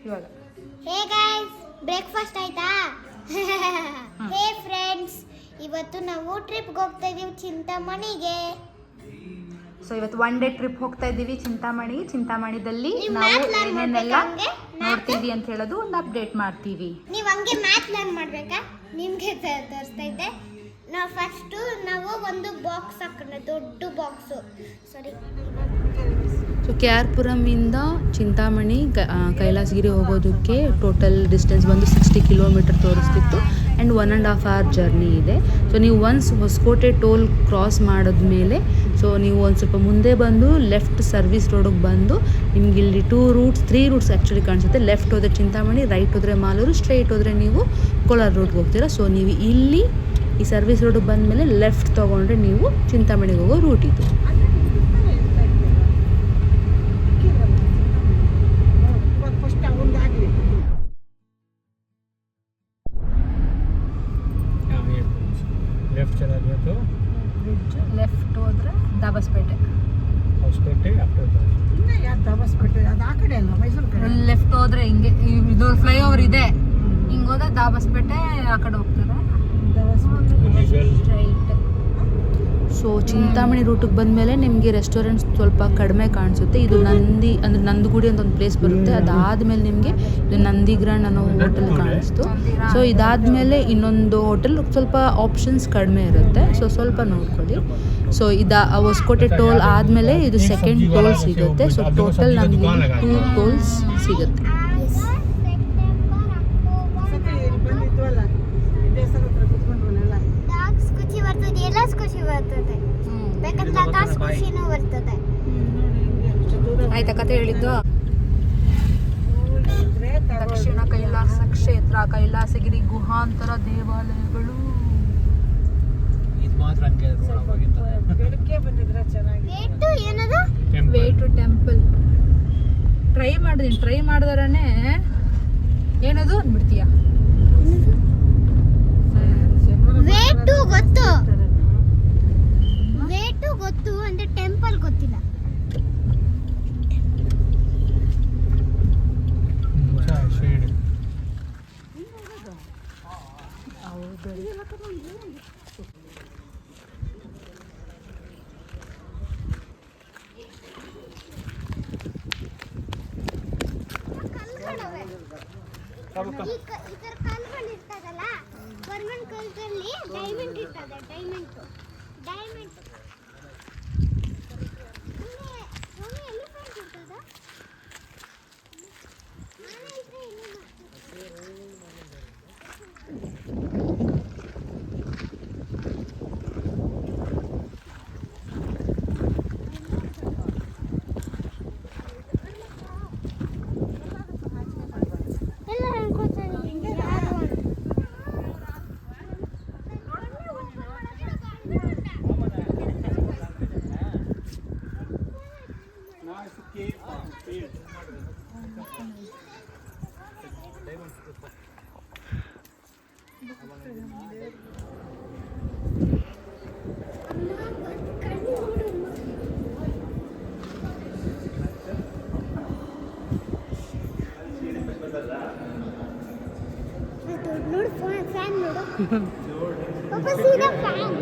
ಇವಾಗ hey guys, breakfast ಆಯ್ತಾ? ಹೇ friends, ಇವತ್ತು ನಾವು ಟ್ರಿಪ್ಗೆ ಹೋಗ್ತಾ ಇದೀವಿ ಚಿಂತಾಮಣಿಗೆ. ಸೊ ಇವತ್ತು ಒನ್ ಡೇ ಟ್ರಿಪ್ ಹೋಗ್ತಾ ಇದ್ದೀವಿ ಚಿಂತಾಮಣಿದಲ್ಲಿ ನಾವು ಏನೇನೆಲ್ಲ ನೋಡ್ತೀವಿ ಅಂತ ಹೇಳೋದು ಒಂದು ಅಪ್ಡೇಟ್ ಮಾಡ್ತೀವಿ. ನೀವು ಹಂಗೆ ಮ್ಯಾಥ್ ಲರ್ನ್ ಮಾಡ್ಬೇಕಾ? ನಿಮ್ಗೆ ತೋರಿಸ್ತಾ ಇದ್ದೆ. ನಾವು ಫಸ್ಟು ಒಂದು ಬಾಕ್ಸ್ ಹಾಕೋಣ, ದೊಡ್ಡ ಬಾಕ್ಸು. ಸಾರಿ. ಸೊ KR-ಪುರಮಿಂದ ಚಿಂತಾಮಣಿ ಕೈಲಾಸಗಿರಿ ಹೋಗೋದಕ್ಕೆ ಟೋಟಲ್ ಡಿಸ್ಟೆನ್ಸ್ ಬಂದು 60 ಕಿಲೋಮೀಟರ್ ತೋರಿಸ್ತಿತ್ತು ಆ್ಯಂಡ್ 1.5 hour ಜರ್ನಿ ಇದೆ. ಸೊ ನೀವು ಒನ್ಸ್ ಹೊಸಕೋಟೆ ಟೋಲ್ ಕ್ರಾಸ್ ಮಾಡಿದ್ಮೇಲೆ ಸೊ ನೀವು ಒಂದು ಸ್ವಲ್ಪ ಮುಂದೆ ಬಂದು ಲೆಫ್ಟ್ ಸರ್ವಿಸ್ ರೋಡಿಗೆ ಬಂದು ನಿಮ್ಗೆ ಇಲ್ಲಿ 3 ರೂಟ್ಸ್ ಆ್ಯಕ್ಚುಲಿ ಕಾಣಿಸುತ್ತೆ. ಲೆಫ್ಟ್ ಹೋದರೆ ಚಿಂತಾಮಣಿ, ರೈಟ್ ಹೋದರೆ ಮಾಲೂರು, ಸ್ಟ್ರೈಟ್ ಹೋದರೆ ನೀವು ಕೋಲಾರ ರೋಡ್ಗೆ ಹೋಗ್ತೀರಾ. ಸೊ ನೀವು ಇಲ್ಲಿ ಈ ಸರ್ವಿಸ್ ರೋಡಿಗೆ ಬಂದಮೇಲೆ ಲೆಫ್ಟ್ ತೊಗೊಂಡ್ರೆ ನೀವು ಚಿಂತಾಮಣಿಗೆ ಹೋಗೋ ರೂಟ್ ಇದು. ಲೆಫ್ಟ್ ಹೋದ್ರೆ ದಾಬಸ್ಪೇಟೆ, ಲೆಫ್ಟ್ ಹೋದ್ರೆ ಹಿಂಗೆ ಇದು ಫ್ಲೈಓವರ್ ಇದೆ, ಹಿಂಗೆ ಹೋದ್ರೆ ದಾಬಸ್ಪೇಟೆ ಆ ಕಡೆ ಹೋಗ್ತಾರೆ. ಸೊ ಚಿಂತಾಮಣಿ ರೂಟಿಗೆ ಬಂದಮೇಲೆ ನಿಮಗೆ ರೆಸ್ಟೋರೆಂಟ್ಸ್ ಸ್ವಲ್ಪ ಕಡಿಮೆ ಕಾಣಿಸುತ್ತೆ. ಇದು ನಂದಗುಡಿ ಅಂತ ಒಂದು ಪ್ಲೇಸ್ ಬರುತ್ತೆ. ಅದಾದಮೇಲೆ ನಿಮಗೆ ಇದು ನಂದಿಗ್ರಾಂಡ್ ಅನ್ನೋ ಹೋಟೆಲ್ ಕಾಣಿಸ್ತು. ಸೊ ಇದಾದಮೇಲೆ ಇನ್ನೊಂದು ಹೋಟೆಲ್ ಸ್ವಲ್ಪ ಆಪ್ಷನ್ಸ್ ಕಡಿಮೆ ಇರುತ್ತೆ, ಸೊ ಸ್ವಲ್ಪ ನೋಡ್ಕೊಳ್ಳಿ. ಸೊ ಹೊಸಕೋಟೆ ಟೋಲ್ ಆದಮೇಲೆ ಇದು ಸೆಕೆಂಡ್ ಟೋಲ್ ಸಿಗುತ್ತೆ. ಸೊ ಟೋಟಲ್ ನಮಗೆ 2 ಟೋಲ್ಸ್ ಸಿಗುತ್ತೆ. ಆಯ್ತಾ ಕತೆ ಹೇಳಿದ್ದು? ದಕ್ಷಿಣ ಕೈಲಾಸ ಕ್ಷೇತ್ರ, ಕೈಲಾಸಗಿರಿ ಗುಹಾಂತರ ದೇವಾಲಯಗಳು. ವೇಟು ಟೆಂಪಲ್ ಟ್ರೈ ಮಾಡಿದ್ರೇ ಏನದು ಅಂದ್ಬಿಡ್ತೀಯ? ಗೊತ್ತು ಅಂದ್ರೆ ಟೆಂಪಲ್ ಗೊತ್ತಿಲ್ಲ. ಕಲ್ಗಳಿರ್ತದಲ್ಲ, ಗೌರ್ಮೆಂಟ್ ಕಲ್ದಲ್ಲಿ ಡೈಮಂಡ್ ಇರ್ತದೆ. ಡೈಮಂಡ್ ನೋಡು, ಫ್ಯಾನ್ ನೋಡು ಪಾಪ, ಸೀದಾ ಫ್ಯಾನ್.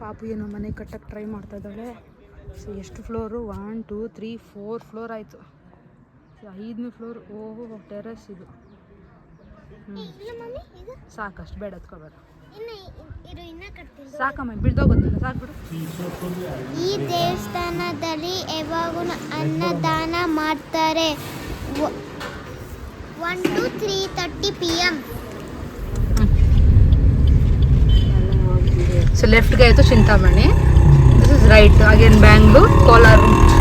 ಪಾಪು ಏನೋ ಮನೆ ಕಟ್ಟಕ್ಕೆ ಟ್ರೈ ಮಾಡ್ತಾ ಇದ್ದಾಳೆ. ಸೊ ಎಷ್ಟು ಫ್ಲೋರು? 1 2 3 4 ಫ್ಲೋರ್ ಆಯಿತು. 5ನೇ ಫ್ಲೋರ್. ಓಹೋ, ಟೆರೆಸ್ ಇದು. ಸಾಕಷ್ಟು ಬೇಡ, ಎತ್ಕೊಬೇಡ. ಇನ್ನ ಕಟ್ತೀನಿ. ಸಾಕಮ್ಮ ಬಿಡ್ದೋಗುತ್ತಲ್ಲ, ಸಾಕ್ಬಿಡು. ಈ ದೇವಸ್ಥಾನದಲ್ಲಿ ಯಾವಾಗೂ ಅನ್ನದಾನ ಮಾಡ್ತಾರೆ. 1 to 3:30 PM. ಸೊ ಲೆಫ್ಟ್ಗೆ ಆಯಿತು Chintamani, this is right again Bangalore Kolar route.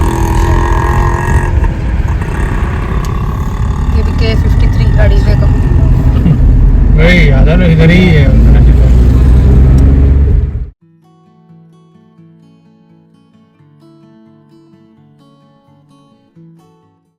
KBK 53 ಗಾಡಿ ಬೇಕು. ಅದನ್ನು ಇದ್ರಿ